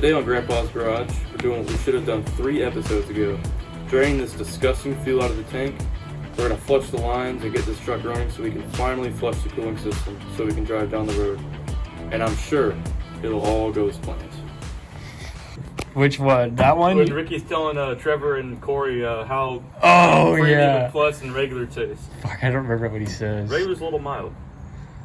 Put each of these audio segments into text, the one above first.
Today on Grandpa's Garage, we're doing what we should have done 3 episodes ago. Draining this disgusting fuel out of the tank. We're going to flush the lines and get this truck running so we can finally flush the cooling system so we can drive down the road. And I'm sure it'll all go as planned. Which one? That one? When Ricky's telling Trevor and Corey how premium and plus and regular taste. Fuck, I don't remember what he says. Regular's a little mild.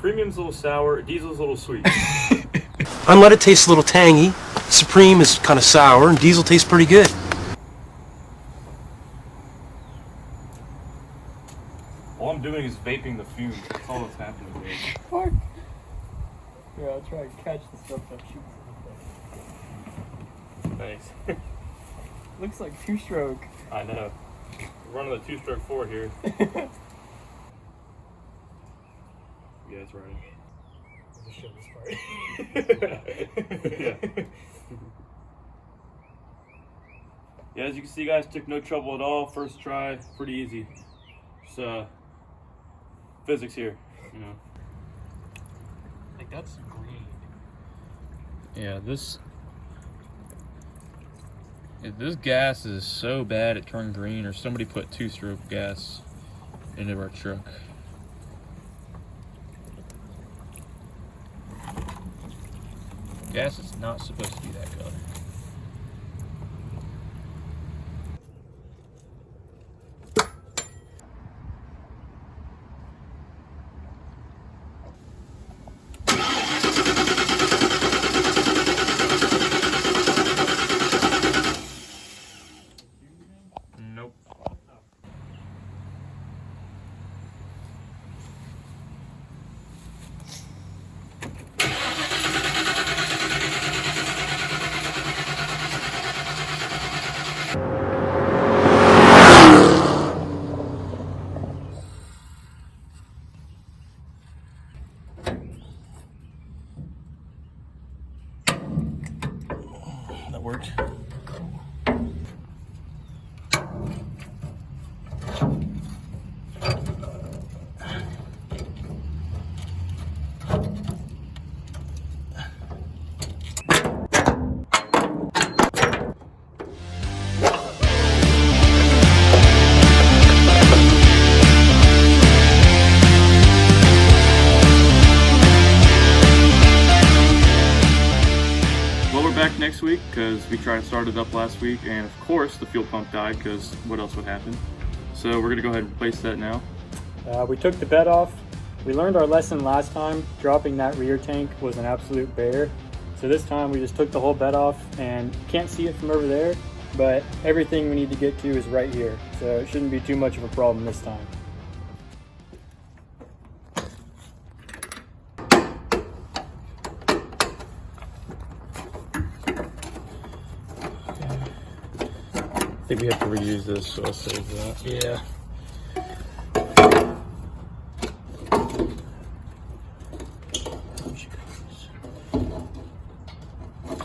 Premium's a little sour. Diesel's a little sweet. Unleaded tastes a little tangy. Supreme is kind of sour, and Diesel tastes pretty good. All I'm doing is vaping the fumes. That's all that's happening here. Fuck. Yeah, I'll try and catch the stuff that shoots in the face. Thanks. Looks like 2-stroke. I know. We're running the 2-stroke 4 here. Yeah, that's right. I'll just show this part. Yeah. Yeah, as you can see, guys, took no trouble at all. First try, pretty easy. Just physics here, you know. Like, that's green. Yeah, this gas is so bad it turned green, or somebody put 2-stroke gas into our truck. Gas is not supposed to be that color. Nope. That worked. Back next week because we tried to start it up last week, and of course the fuel pump died because what else would happen? So we're gonna go ahead and replace that now. We took the bed off. We learned our lesson last time. Dropping that rear tank was an absolute bear. So this time we just took the whole bed off, and you can't see it from over there, but everything we need to get to is right here. So it shouldn't be too much of a problem this time. I think we have to reuse this, so I'll save that. Yeah.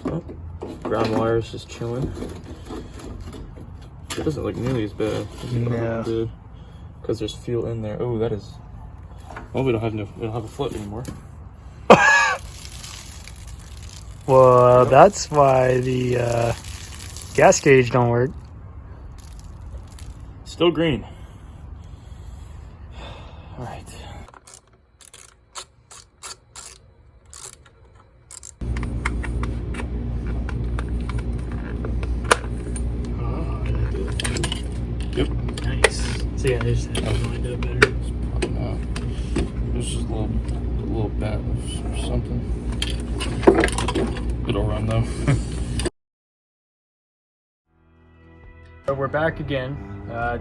Oh, ground wire's just chilling. It doesn't look nearly as bad as it did because there's fuel in there. Oh, that is. Well, we don't have a flip anymore. Well, that's why the gas gauge don't work. Still green. All right. Oh, Yep. nice. So yeah, they just have to lined up better. There's just a little bat or something. It'll run though. So we're back again.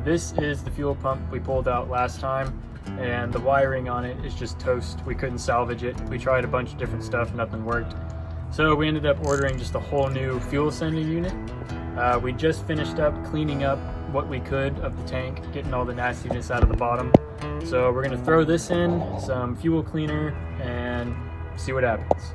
This is the fuel pump we pulled out last time, and the wiring on it is just toast. We couldn't salvage it. We tried a bunch of different stuff, nothing worked. So we ended up ordering just a whole new fuel sending unit. We just finished up cleaning up what we could of the tank, getting all the nastiness out of the bottom. So we're gonna throw this in, some fuel cleaner, and see what happens.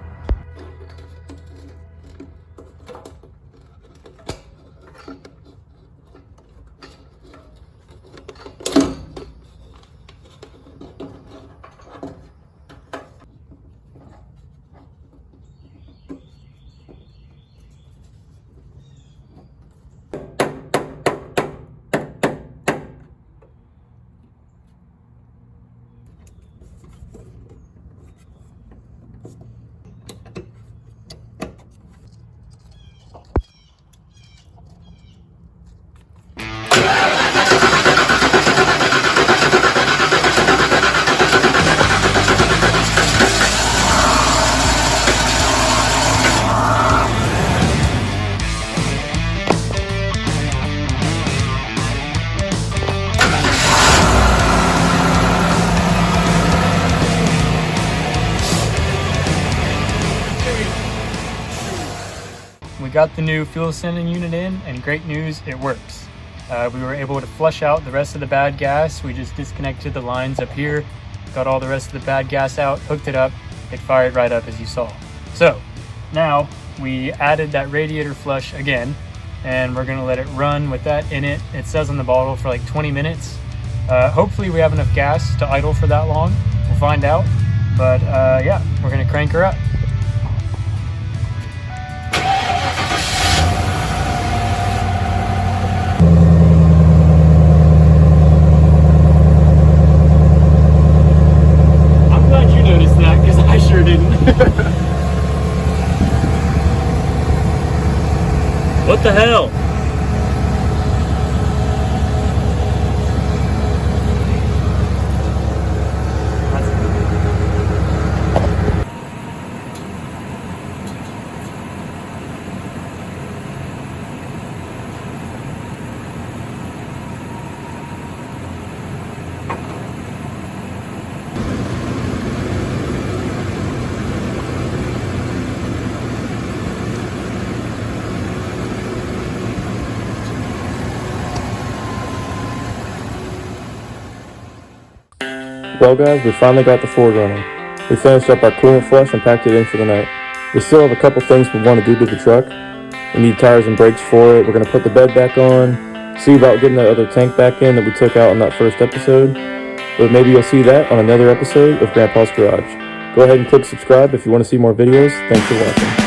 got the new fuel sending unit in, and great news, it works. We were able to flush out the rest of the bad gas. We just disconnected the lines up here, got all the rest of the bad gas out, hooked it up, it fired right up as you saw. So now we added that radiator flush again, and we're gonna let it run with that in it. It says on the bottle for like 20 minutes. Hopefully we have enough gas to idle for that long. We'll find out, but yeah, we're gonna crank her up. I'm glad you noticed that, because I sure didn't. What the hell? Well guys, we finally got the Ford running. We finished up our coolant flush and packed it in for the night. We still have a couple things we want to do to the truck. We need tires and brakes for it. We're going to put the bed back on, see about getting that other tank back in that we took out in that first episode. But maybe you'll see that on another episode of Grandpa's Garage. Go ahead and click subscribe if you want to see more videos. Thanks for watching.